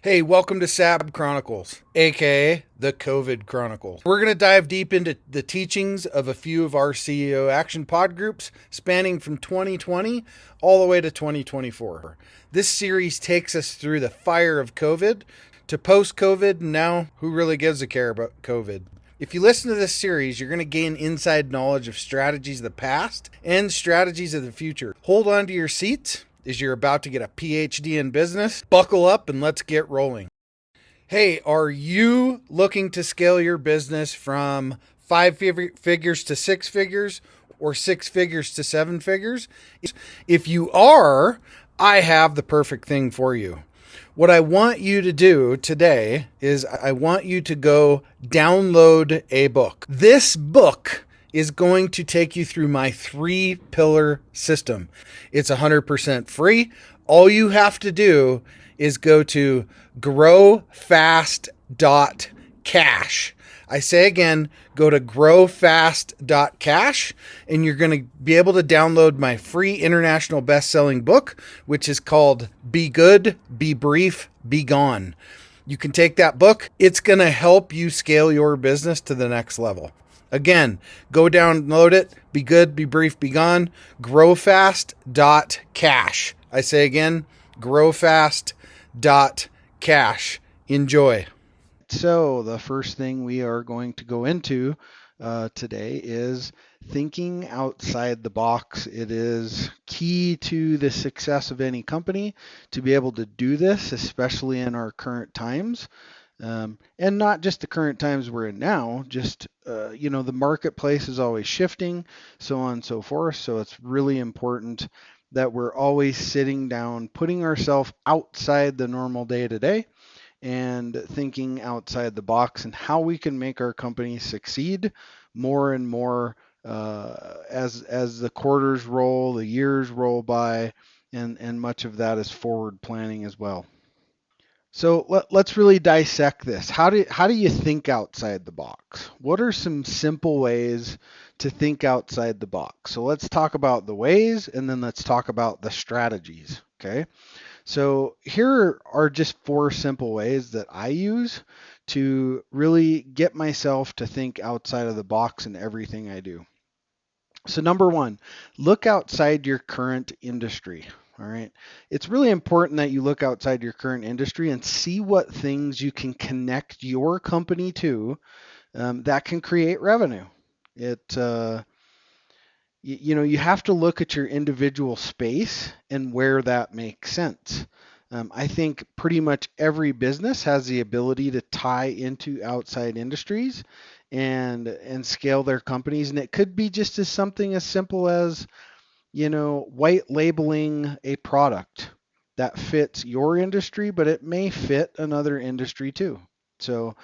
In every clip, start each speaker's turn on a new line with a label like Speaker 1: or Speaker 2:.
Speaker 1: Hey, welcome to SAB Chronicles, aka the COVID Chronicles. We're going to dive deep into the teachings of a few of our CEO Action Pod groups spanning from 2020 all the way to 2024. This series takes us through the fire of COVID to post COVID, and now who really gives a care about COVID? If you listen to this series, you're going to gain inside knowledge of strategies of the past and strategies of the future. Hold on to your seats as you're about to get a PhD in business. Buckle up and let's get rolling. Hey, are you looking to scale your business from five figures to six figures or six figures to seven figures? If you are, I have the perfect thing for you. What I want you to do today is I want you to go download a book. This book is going to take you through my 3-pillar system. It's 100% free. All you have to do is go to growfast.cash. I say again, go to growfast.cash and you're going to be able to download my free international best-selling book, which is called Be Good, Be Brief, Be Gone. You can take that book. It's going to help you scale your business to the next level. Again, go download it. Be good, be brief, be gone. Growfast.cash. I say again, growfast.cash. Enjoy. So the first thing we are going to go into today is thinking outside the box. It is key to the success of any company to be able to do this, especially in our current times. And not just the current times we're in now, just, the marketplace is always shifting, so on and so forth. So it's really important that we're always sitting down, putting ourselves outside the normal day to day and thinking outside the box and how we can make our company succeed more and more as the quarters roll, the years roll by, and much of that is forward planning as well. So let's really dissect this. How do you think outside the box? What are some simple ways to think outside the box? So let's talk about the ways and then let's talk about the strategies, okay? So here are just 4 simple ways that I use to really get myself to think outside of the box in everything I do. So number 1, look outside your current industry. All right. It's really important that you look outside your current industry and see what things you can connect your company to that can create revenue. You have to look at your individual space and where that makes sense. I think pretty much every business has the ability to tie into outside industries and scale their companies, and it could be just as something as simple as white labeling a product that fits your industry, but it may fit another industry too. So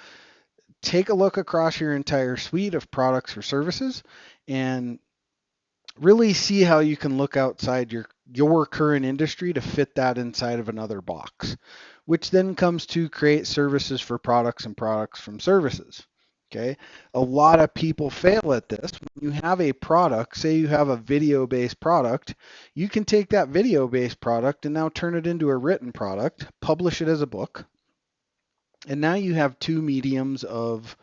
Speaker 1: take a look across your entire suite of products or services and really see how you can look outside your current industry to fit that inside of another box, which then comes to create services for products and products from services. Okay. A lot of people fail at this. When you have a product, say you have a video-based product, you can take that video-based product and now turn it into a written product, publish it as a book, and now you have two mediums that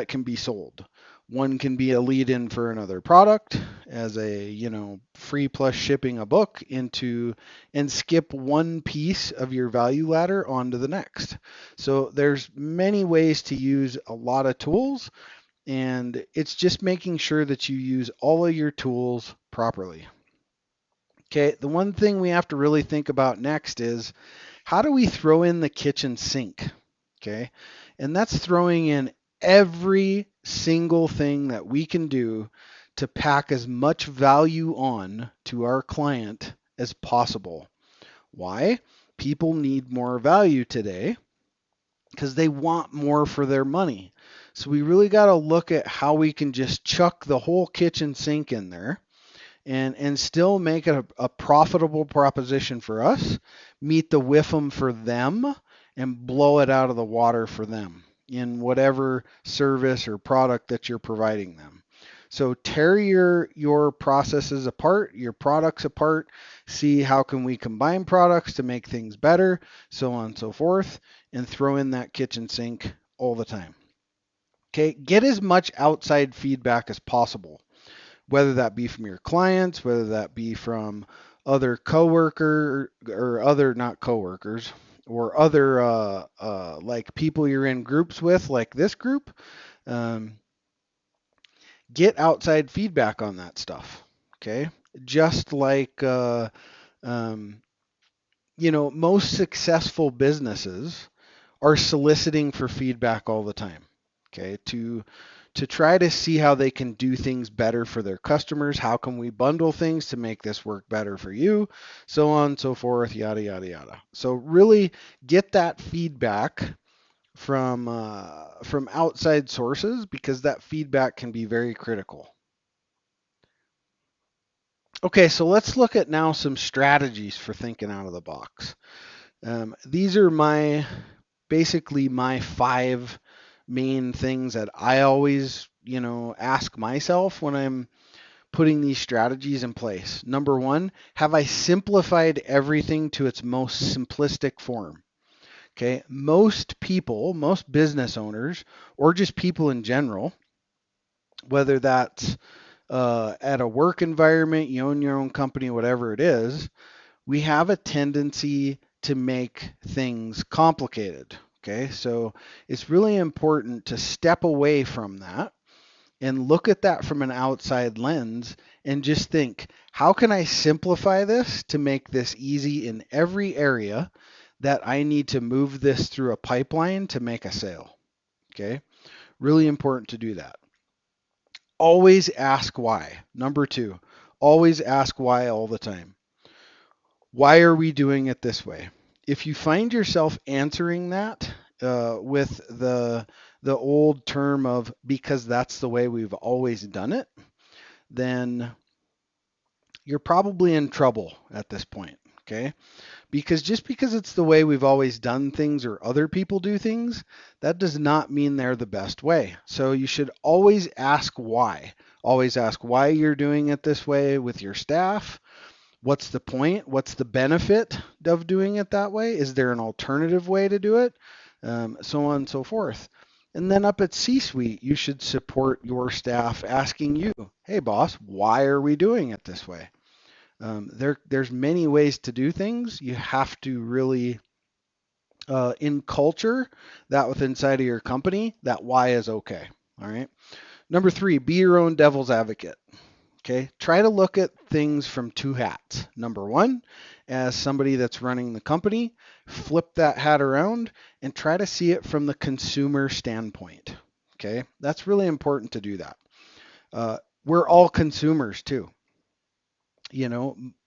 Speaker 1: can be sold. One can be a lead in for another product as a, free plus shipping a book into and skip one piece of your value ladder onto the next. So there's many ways to use a lot of tools, and it's just making sure that you use all of your tools properly. Okay, the one thing we have to really think about next is how do we throw in the kitchen sink? Okay, and that's throwing in every single thing that we can do to pack as much value on to our client as possible. Why? People need more value today because they want more for their money. So we really got to look at how we can just chuck the whole kitchen sink in there and still make it a profitable proposition for us, meet the WIFM for them, and blow it out of the water for them in whatever service or product that you're providing them. So tear your processes apart, your products apart, see how can we combine products to make things better, so on and so forth, and throw in that kitchen sink all the time. Okay, get as much outside feedback as possible, whether that be from your clients, whether that be from other coworker or other not coworkers or other like people you're in groups with, like this group. Um, get outside feedback on that stuff. Okay, just like um, most successful businesses are soliciting for feedback all the time. Okay, to try to see how they can do things better for their customers. How can we bundle things to make this work better for you? So on and so forth, yada, yada, yada. So really get that feedback from outside sources because that feedback can be very critical. Okay, so let's look at now some strategies for thinking out of the box. These are basically my 5 main things that I always, ask myself when I'm putting these strategies in place. Number 1, have I simplified everything to its most simplistic form? Okay, most people, most business owners, or just people in general, whether that's at a work environment, you own your own company, whatever it is, we have a tendency to make things complicated. Okay, so it's really important to step away from that and look at that from an outside lens and just think, how can I simplify this to make this easy in every area that I need to move this through a pipeline to make a sale? Okay, really important to do that. Always ask why. Number 2, always ask why all the time. Why are we doing it this way? If you find yourself answering that with the old term of because that's the way we've always done it, then you're probably in trouble at this point. Okay? Because just because it's the way we've always done things or other people do things, that does not mean they're the best way. So you should always ask why. Always ask why you're doing it this way with your staff. What's the point? What's the benefit of doing it that way? Is there an alternative way to do it? So on and so forth. And then up at C-suite, you should support your staff asking you, hey boss, why are we doing it this way? There's many ways to do things. You have to really in culture that with inside of your company, that why is okay. All right. Number 3, be your own devil's advocate. Okay, try to look at things from 2 hats. Number 1, as somebody that's running the company, flip that hat around and try to see it from the consumer standpoint. Okay, that's really important to do that. We're all consumers too.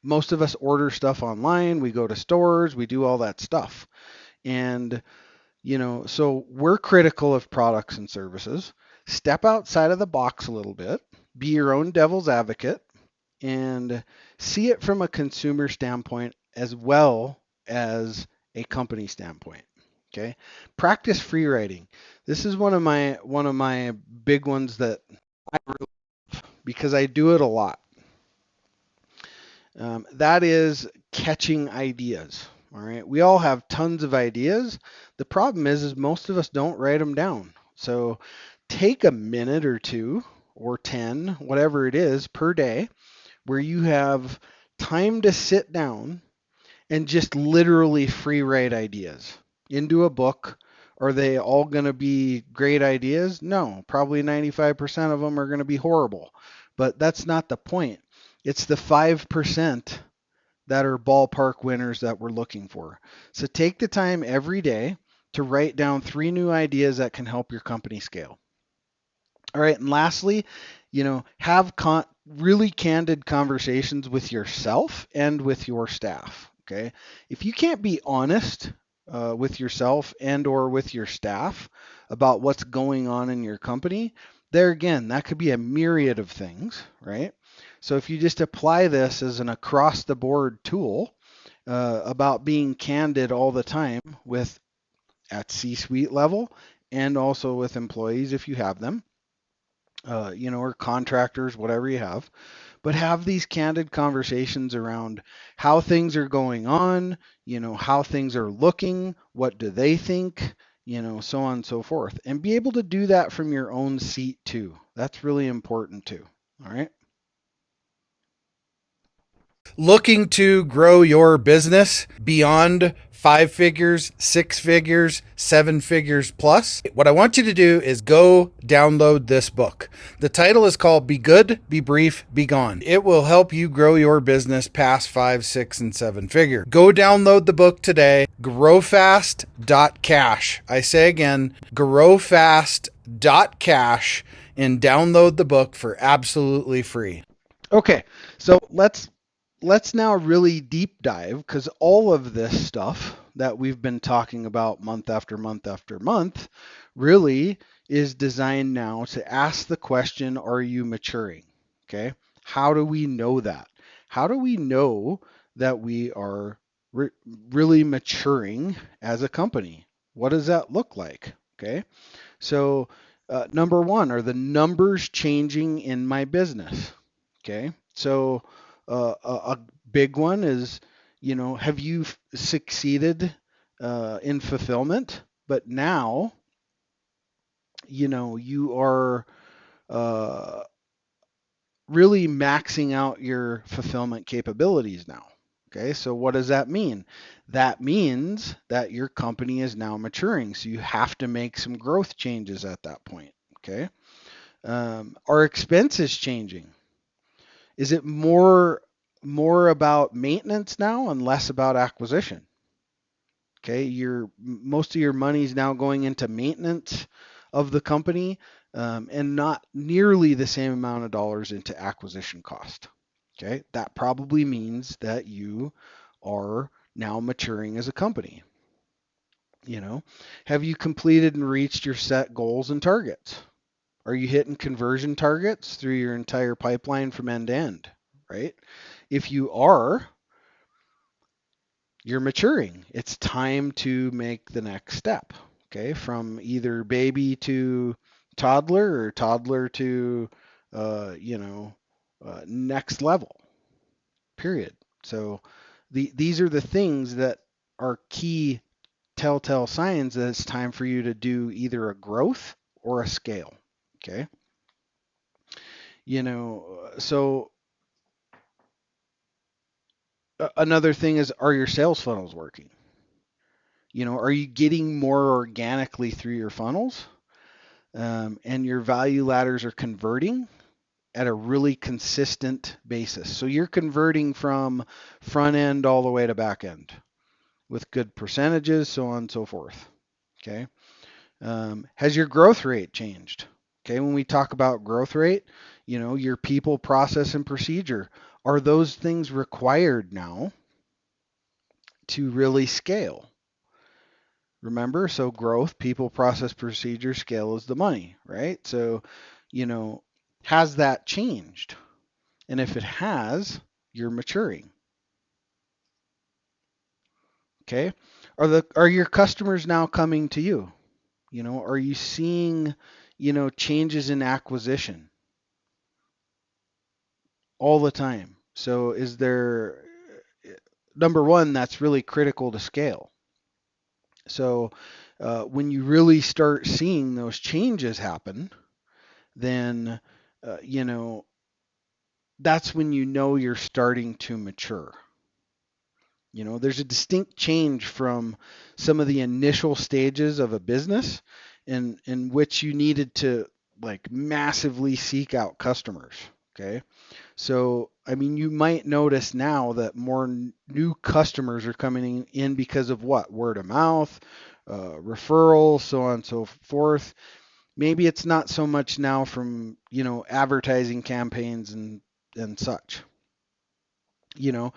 Speaker 1: Most of us order stuff online, we go to stores, we do all that stuff. And, so we're critical of products and services. Step outside of the box a little bit, be your own devil's advocate, and see it from a consumer standpoint as well as a company standpoint. Okay, practice free writing. This is one of my big ones that I really, because I do it a lot. That is catching ideas. All right, we all have tons of ideas. The problem is most of us don't write them down. So take a minute or 2 or 10, whatever it is per day, where you have time to sit down and just literally free write ideas into a book. Are they all going to be great ideas? No, probably 95% of them are going to be horrible. But that's not the point. It's the 5% that are ballpark winners that we're looking for. So take the time every day to write down 3 new ideas that can help your company scale. All right, and lastly, have really candid conversations with yourself and with your staff. Okay, if you can't be honest with yourself and or with your staff about what's going on in your company, there again, that could be a myriad of things, right? So if you just apply this as an across the board tool about being candid all the time with at C-suite level and also with employees if you have them, or contractors, whatever you have, but have these candid conversations around how things are going on, how things are looking, what do they think, so on and so forth. And be able to do that from your own seat too. That's really important too. All right. Looking to grow your business beyond 5 figures, 6 figures, 7 figures plus, what I want you to do is go download this book. The title is called Be Good, Be Brief, Be Gone. It will help you grow your business past 5, 6, and 7 figure. Go download the book today. Growfast.cash. I say again, growfast.cash, and download the book for absolutely free. Okay, so let's now really deep dive, because all of this stuff that we've been talking about month after month after month really is designed now to ask the question, are you maturing? Okay. How do we know that? How do we know that we are re- really maturing as a company? What does that look like? Okay. So, number one, are the numbers changing in my business? Okay. So, a big one is, have you succeeded in fulfillment? But now, you are uh, really maxing out your fulfillment capabilities now. Okay, so what does that mean? That means that your company is now maturing. So you have to make some growth changes at that point. Okay. Are expenses changing? Is it more about maintenance now and less about acquisition? Okay, most of your money is now going into maintenance of the company, and not nearly the same amount of dollars into acquisition cost. Okay, that probably means that you are now maturing as a company. You know, have you completed and reached your set goals and targets? Are you hitting conversion targets through your entire pipeline from end to end? Right? If you are, you're maturing. It's time to make the next step. Okay, from either baby to toddler or toddler to, next level. Period. So these are the things that are key telltale signs that it's time for you to do either a growth or a scale. Okay, so another thing is, are your sales funnels working? Are you getting more organically through your funnels? And your value ladders are converting at a really consistent basis. So you're converting from front end all the way to back end with good percentages, so on and so forth. Okay. Has your growth rate changed? Okay. When we talk about growth rate, your people, process, and procedure, are those things required now to really scale? Remember, so growth, people, process, procedure, scale is the money, right? So, you know, has that changed? And if it has, you're maturing. Okay? Are your customers now coming to you? Are you seeing, changes in acquisition all the time? So is there number one, that's really critical to scale. So when you really start seeing those changes happen, then uh, you know that's when you're starting to mature. There's a distinct change from some of the initial stages of a business in which you needed to like massively seek out customers. Okay. So, I mean, you might notice now that more new customers are coming in because of what? Word of mouth, referrals, so on and so forth. Maybe it's not so much now from, advertising campaigns and such. you know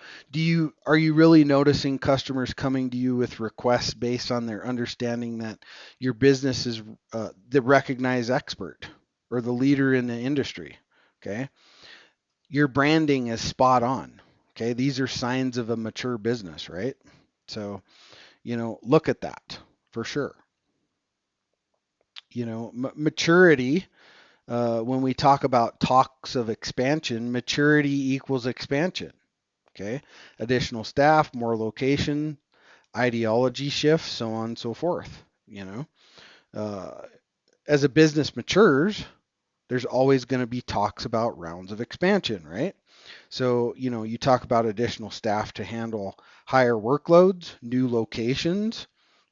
Speaker 1: are you really noticing customers coming to you with requests based on their understanding that your business is the recognized expert or the leader in the industry? Okay, your branding is spot on. Okay, these are signs of a mature business, right? So look at that for sure. Maturity when we talk about talks of expansion, maturity equals expansion. Okay, additional staff, more location, ideology shifts, so on and so forth. Uh, as a business matures, there's always going to be talks about rounds of expansion, right? So, you talk about additional staff to handle higher workloads, new locations,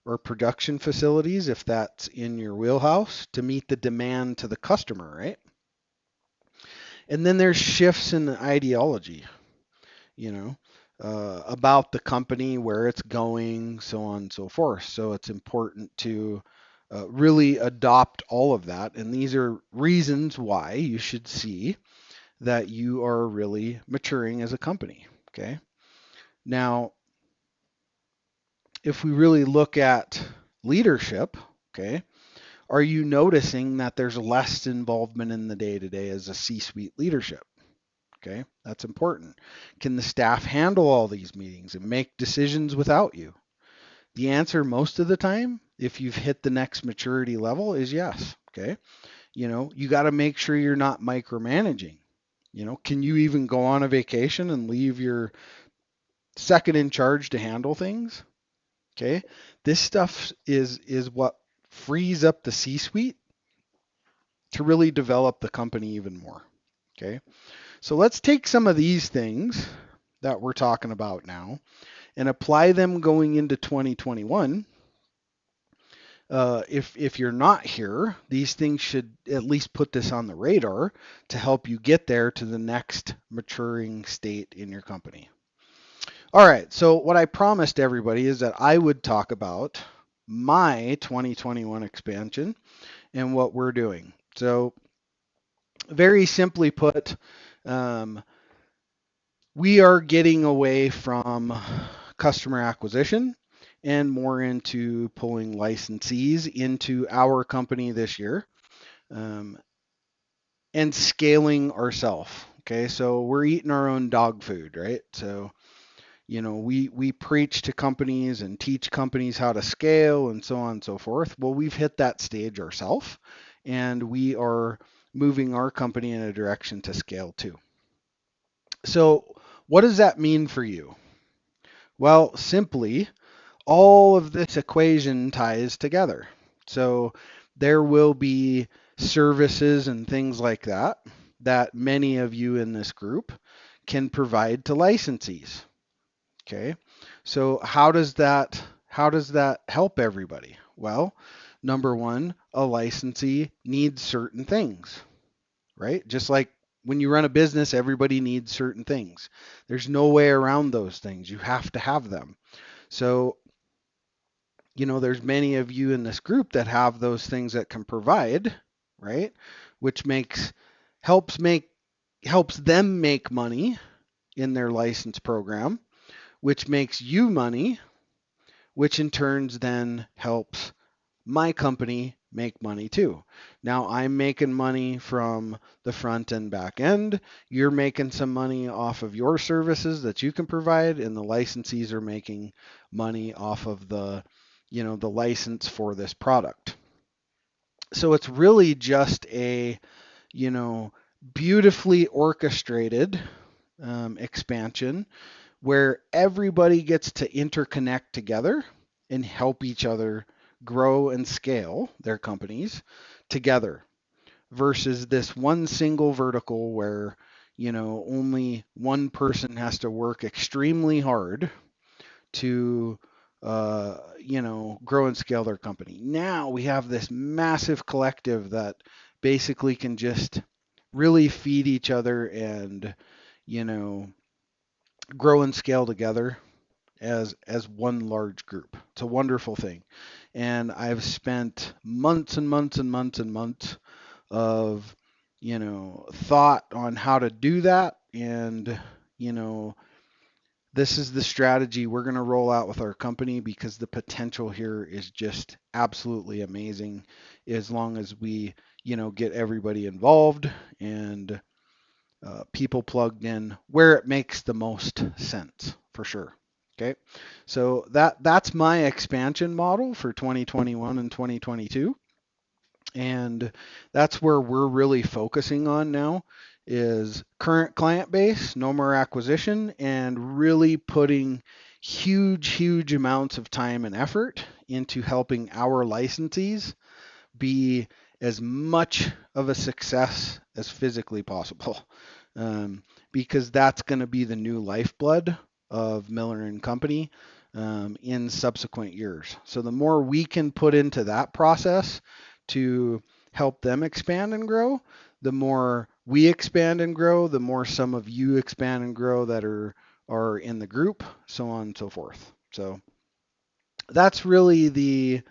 Speaker 1: or production facilities, if that's in your wheelhouse, to meet the demand to the customer, right? And then there's shifts in the ideology, you know, about the company, where it's going, so on and so forth. So it's important to really adopt all of that. And these are reasons why you should see that you are really maturing as a company. Okay. Now, if we really look at leadership, okay, are you noticing that there's less involvement in the day to day as a C suite leadership? Okay, that's important. Can the staff handle all these meetings and make decisions without you? The answer most of the time, if you've hit the next maturity level, is yes. Okay, you got to make sure you're not micromanaging. Can you even go on a vacation and leave your second in charge to handle things? Okay, this stuff is what frees up the C-suite to really develop the company even more. Okay, so let's take some of these things that we're talking about now and apply them going into 2021. If you're not here, these things should at least put this on the radar to help you get there to the next maturing state in your company. All right, so what I promised everybody is that I would talk about my 2021 expansion and what we're doing. So, very simply put, um, we are getting away from customer acquisition and more into pulling licensees into our company this year, um, and scaling ourselves. Okay, so we're eating our own dog food, right? So we preach to companies and teach companies how to scale and so on and so forth. Well, we've hit that stage ourselves, and we are moving our company in a direction to scale too. So what does that mean for you? Well, simply, all of this equation ties together. So there will be services and things like that that many of you in this group can provide to licensees. Okay. So how does that help everybody? Well, number one, a licensee needs certain things, right? Just like when you run a business, everybody needs certain things. There's no way around those things. You have to have them. So, there's many of you in this group that have those things that can provide, right? Which helps make helps them make money in their license program, which makes you money, which in turns then helps my company make money too. Now I'm making money from the front and back end. You're making some money off of your services that you can provide, and the licensees are making money off of the license for this product. So it's really just a, beautifully orchestrated expansion where everybody gets to interconnect together and help each other grow and scale their companies together versus this one single vertical where only one person has to work extremely hard to grow and scale their company. Now we have this massive collective that basically can just really feed each other and you know grow and scale together as one large group. It's a wonderful thing. And I've spent months and months and months and months of, thought on how to do that. And, you know, this is the strategy we're going to roll out with our company because the potential here is just absolutely amazing as long as we, get everybody involved and people plugged in where it makes the most sense for sure. Okay, so that's my expansion model for 2021 and 2022. And that's where we're really focusing on now is current client base, no more acquisition, and really putting huge amounts of time and effort into helping our licensees be as much of a success as physically possible, because that's going to be the new lifeblood of Miller and Company in subsequent years. So the more we can put into that process to help them expand and grow, the more we expand and grow, the more some of you expand and grow that are in the group, so on and so forth. So that's really the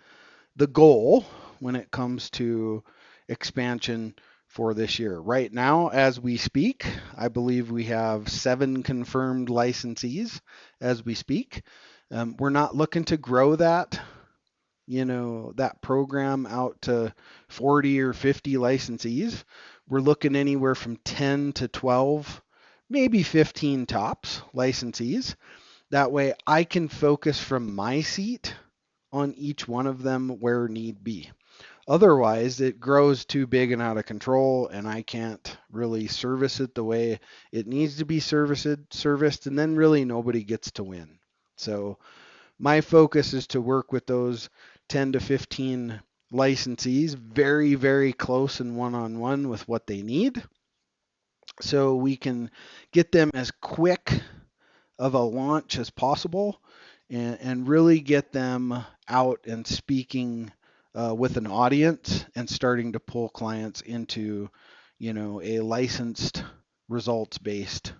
Speaker 1: goal when it comes to expansion for this year. Right now, as we speak, I believe we have 7 confirmed licensees as we speak. We're not looking to grow that, that program out to 40 or 50 licensees. We're looking anywhere from 10 to 12, maybe 15 tops licensees. That way I can focus from my seat on each one of them where need be. Otherwise, it grows too big and out of control, and I can't really service it the way it needs to be serviced, and then really nobody gets to win. So my focus is to work with those 10 to 15 licensees very close and one-on-one with what they need, so we can get them as quick of a launch as possible and really get them out and speaking with an audience and starting to pull clients into, a licensed results-based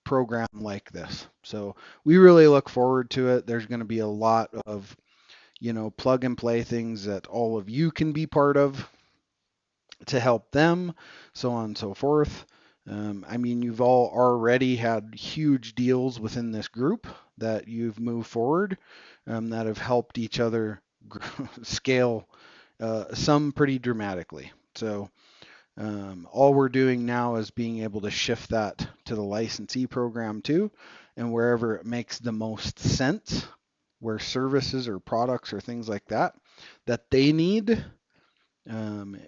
Speaker 1: program like this. So we really look forward to it. There's going to be a lot of, plug and play things that all of you can be part of to help them, so on and so forth. I mean, you've all already had huge deals within this group that you've moved forward that have helped each other scale some pretty dramatically. So all we're doing now is being able to shift that to the licensee program too, and wherever it makes the most sense, where services or products or things like that that they need,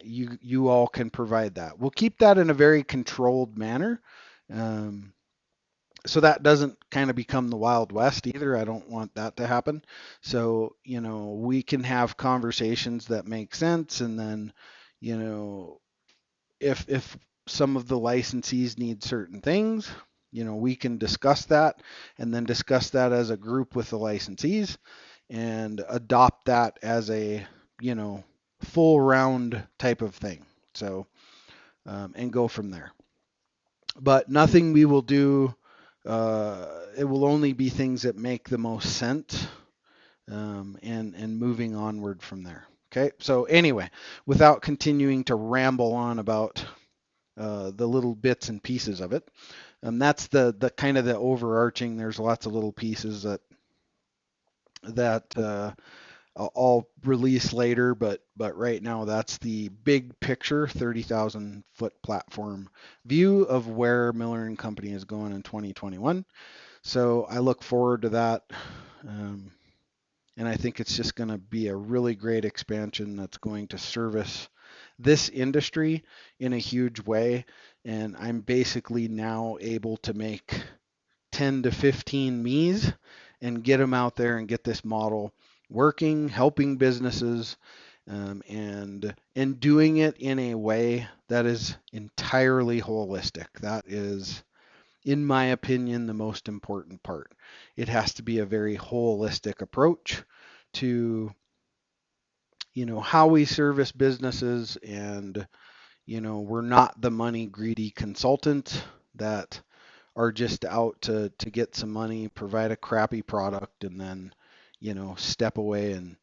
Speaker 1: you all can provide that. We'll keep that in a very controlled manner, um, so that doesn't kind of become the Wild West either. I don't want that to happen. So we can have conversations that make sense, and then you know if some of the licensees need certain things, we can discuss that, and then discuss that as a group with the licensees and adopt that as a you know full round type of thing. So and go from there. But nothing we will do. It will only be things that make the most sense, and moving onward from there. Okay. So anyway, without continuing to ramble on about the little bits and pieces of it, that's the kind of the overarching. There's lots of little pieces that I'll release later, but right now that's the big picture, 30,000 foot platform view of where Miller and Company is going in 2021. So I look forward to that, um, and I think it's just going to be a really great expansion that's going to service this industry in a huge way. And I'm basically now able to make 10 to 15 me's and get them out there and get this model working, helping businesses, and doing it in a way that is entirely holistic. That is, in my opinion, the most important part. It has to be a very holistic approach to how we service businesses, and we're not the money greedy consultant that are just out to get some money, provide a crappy product, and then, step away and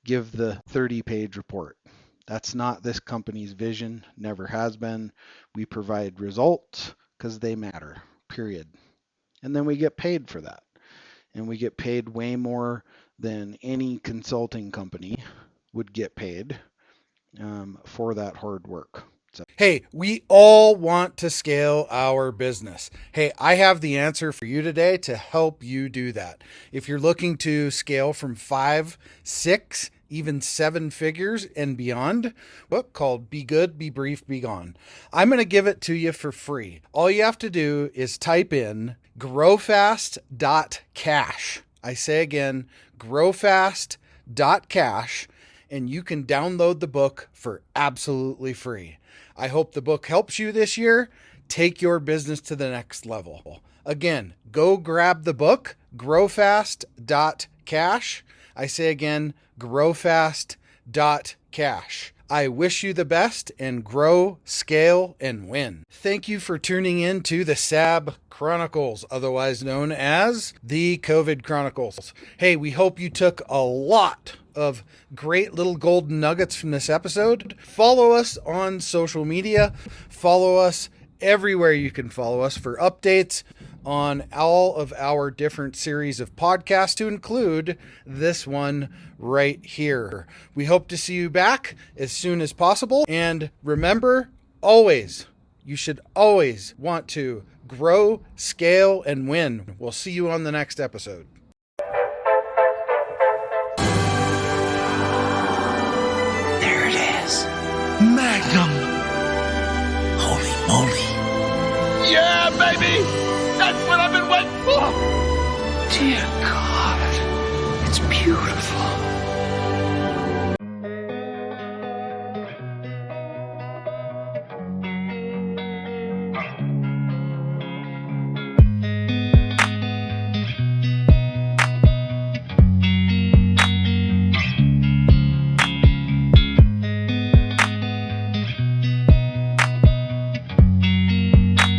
Speaker 1: give the 30-page report. That's not this company's vision, never has been. We provide results because they matter, period. And then we get paid for that. And we get paid way more than any consulting company would get paid for that hard work. Hey, we all want to scale our business. Hey, I have the answer for you today to help you do that. If you're looking to scale from 5, 6, even 7 figures and beyond, book called Be Good, Be Brief, Be Gone. I'm going to give it to you for free. All you have to do is type in growfast.cash. I say again, growfast.cash, and you can download the book for absolutely free. I hope the book helps you this year. Take your business to the next level. Again, go grab the book, growfast.cash. I say again, growfast.cash. I wish you the best and grow, scale, and win. Thank you for tuning in to the SAB Chronicles, otherwise known as the COVID Chronicles. Hey, we hope you took a lot of great little golden nuggets from this episode. Follow us on social media. Follow us everywhere you can follow us for updates on all of our different series of podcasts, to include this one right here. We hope to see you back as soon as possible. And remember, you should always want to grow, scale, and win. We'll see you on the next episode.
Speaker 2: There it is. Magnum. Holy moly.
Speaker 3: Yeah, baby! That's what I've been waiting for!
Speaker 2: Dear God, it's beautiful.